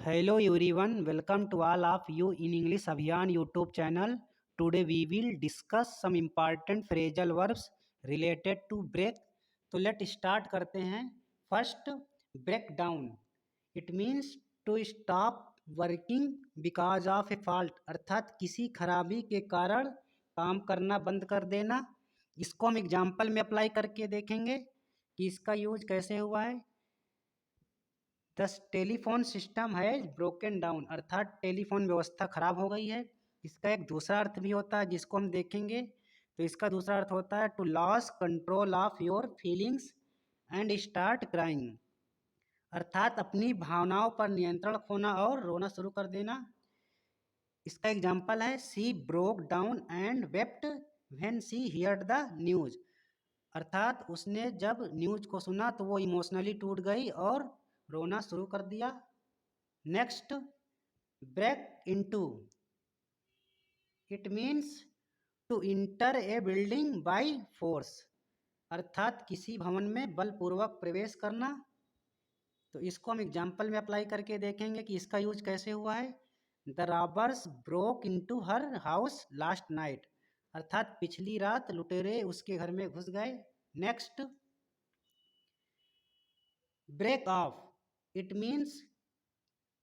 Hello everyone, welcome to all of you in English Abhiyan YouTube channel. Today we will discuss some important phrasal verbs related to break. तो let start करते हैं. First, break down. It means to stop working because of a fault. अर्थात किसी खराबी के कारण काम करना बंद कर देना. इसको हम एग्जाम्पल में अप्लाई करके देखेंगे कि इसका यूज कैसे हुआ है. द टेलीफोन सिस्टम है ब्रोकन डाउन, अर्थात टेलीफोन व्यवस्था खराब हो गई है. इसका एक दूसरा अर्थ भी होता है जिसको हम देखेंगे. तो इसका दूसरा अर्थ होता है to lose control of your feelings and start crying, अर्थात अपनी भावनाओं पर नियंत्रण खोना और रोना शुरू कर देना. इसका एग्जाम्पल है she broke down and wept when she heard the news, अर्थात उसने जब न्यूज को सुना तो वो इमोशनली टूट गई और रोना शुरू कर दिया. Next, break into. It means to enter a building by force, अर्थात किसी भवन में बलपूर्वक प्रवेश करना. तो इसको हम एग्जाम्पल में अप्लाई करके देखेंगे कि इसका यूज कैसे हुआ है. The robbers broke into her house last night, अर्थात पिछली रात लुटेरे उसके घर में घुस गए. Next, break off. It means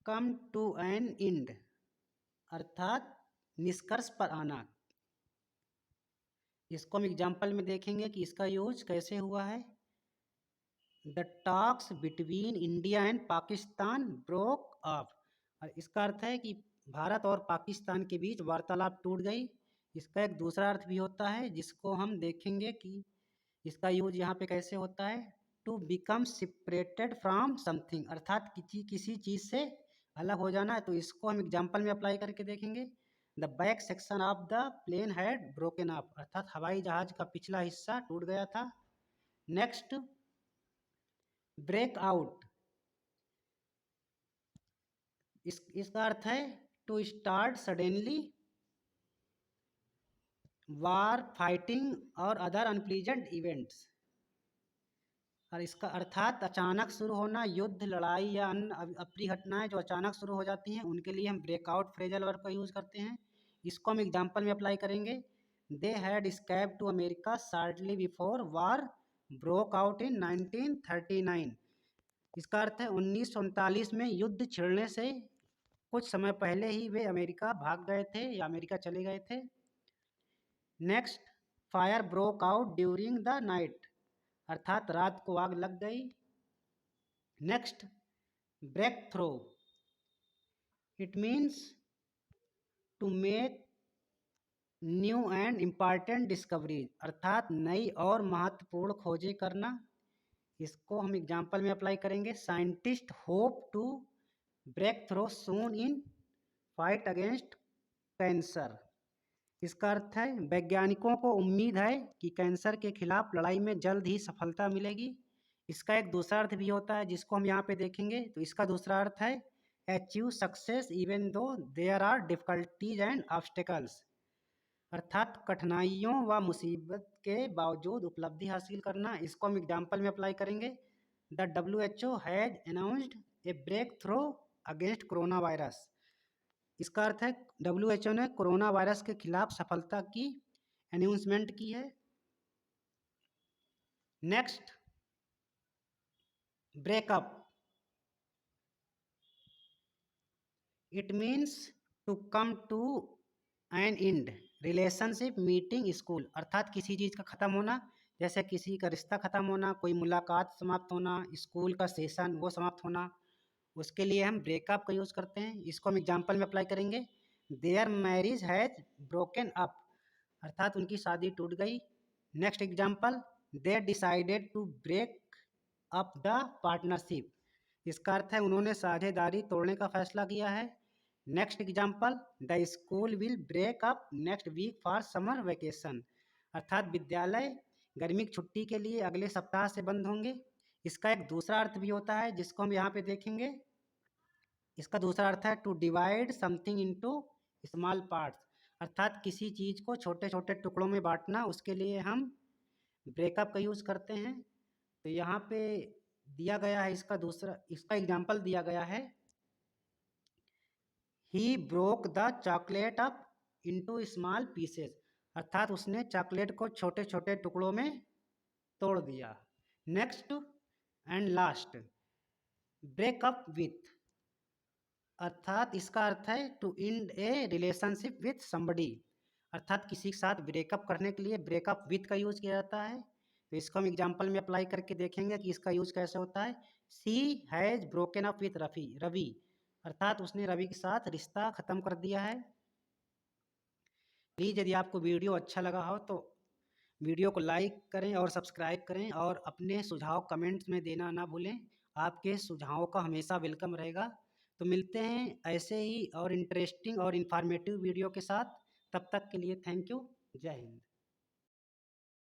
come to an end, अर्थात निष्कर्ष पर आना. इसको हम एग्जाम्पल में देखेंगे कि इसका यूज कैसे हुआ है. The talks between India and Pakistan broke of, और इसका अर्थ है कि भारत और पाकिस्तान के बीच वार्तालाप टूट गई. इसका एक दूसरा अर्थ भी होता है जिसको हम देखेंगे कि इसका यूज यहाँ पे कैसे होता है. To become separated from something, अर्थात किसी चीज़ से अलग हो जाना है. तो इसको हम एग्जाम्पल में अप्लाई करके देखेंगे. The back section of the plane had broken off, अर्थात हवाई जहाज का पिछला हिस्सा टूट गया था. Next, break out. इसका अर्थ है to start suddenly war fighting और अदर अनप्लीजेंट इवेंट्स, और इसका अर्थात अचानक शुरू होना, युद्ध लड़ाई या अन्य अप्रिय घटनाएं जो अचानक शुरू हो जाती हैं उनके लिए हम ब्रेकआउट फ्रेजल वर्ब का यूज़ करते हैं. इसको हम एग्जाम्पल में अप्लाई करेंगे. They had escape to America shortly before war broke out in 1939. इसका अर्थ है 1939 में युद्ध छिड़ने से कुछ समय पहले ही वे अमेरिका भाग गए थे या अमेरिका चले गए थे. Next, fire broke out during the night, अर्थात रात को आग लग गई. Next, break through. It means to make new and important discoveries, अर्थात नई और महत्वपूर्ण खोजें करना. इसको हम एग्जाम्पल में अप्लाई करेंगे. Scientist hope to break through soon in fight against cancer. इसका अर्थ है वैज्ञानिकों को उम्मीद है कि कैंसर के खिलाफ लड़ाई में जल्द ही सफलता मिलेगी. इसका एक दूसरा अर्थ भी होता है जिसको हम यहाँ पे देखेंगे. तो इसका दूसरा अर्थ है achieve success even though there are difficulties and obstacles, अर्थात कठिनाइयों व मुसीबत के बावजूद उपलब्धि हासिल करना. इसको हम एग्जाम्पल में अप्लाई करेंगे. The WHO has announced a break through against corona virus. इसका अर्थ है WHO ने कोरोना वायरस के खिलाफ सफलता की अनाउंसमेंट की है. Next, break up. It means to come to an end relationship meeting school, अर्थात किसी चीज़ का ख़त्म होना, जैसे किसी का रिश्ता ख़त्म होना, कोई मुलाकात समाप्त होना, स्कूल का सेशन वो समाप्त होना, उसके लिए हम ब्रेकअप का यूज़ करते हैं. इसको हम एग्जाम्पल में अप्लाई करेंगे. Their marriage has broken up, अर्थात उनकी शादी टूट गई. Next example, they decided to break up the partnership. इसका अर्थ है उन्होंने साझेदारी तोड़ने का फैसला किया है. Next example, the school will break up next week for summer vacation, अर्थात विद्यालय गर्मी की छुट्टी के लिए अगले सप्ताह से बंद होंगे. इसका एक दूसरा अर्थ भी होता है जिसको हम यहाँ पे देखेंगे. इसका दूसरा अर्थ है to divide something into small parts, अर्थात किसी चीज़ को छोटे छोटे टुकड़ों में बांटना, उसके लिए हम ब्रेकअप का यूज़ करते हैं. तो यहाँ पे दिया गया है इसका एग्जाम्पल दिया गया है. He broke the chocolate up into small pieces, अर्थात उसने चॉकलेट को छोटे छोटे टुकड़ों में तोड़ दिया। Next and last, break up with, अर्थात इसका अर्थ है to end a relationship with somebody, अर्थात किसी के साथ ब्रेकअप करने के लिए ब्रेकअप विथ का यूज किया जाता है। तो इसको हम एग्जाम्पल में अप्लाई करके देखेंगे कि इसका यूज कैसे होता है। She has broken up with Ravi, अर्थात उसने रवि के साथ रिश्ता खत्म कर दिया है। प्लीज़ यदि आपको वीडियो अच्छा लगा हो तो वीडियो को लाइक करें और सब्सक्राइब करें, और अपने सुझाव कमेंट्स में देना ना भूलें। आपके सुझावों का हमेशा वेलकम रहेगा। तो मिलते हैं ऐसे ही और इंटरेस्टिंग और इन्फॉर्मेटिव वीडियो के साथ। तब तक के लिए थैंक यू। जय हिंद।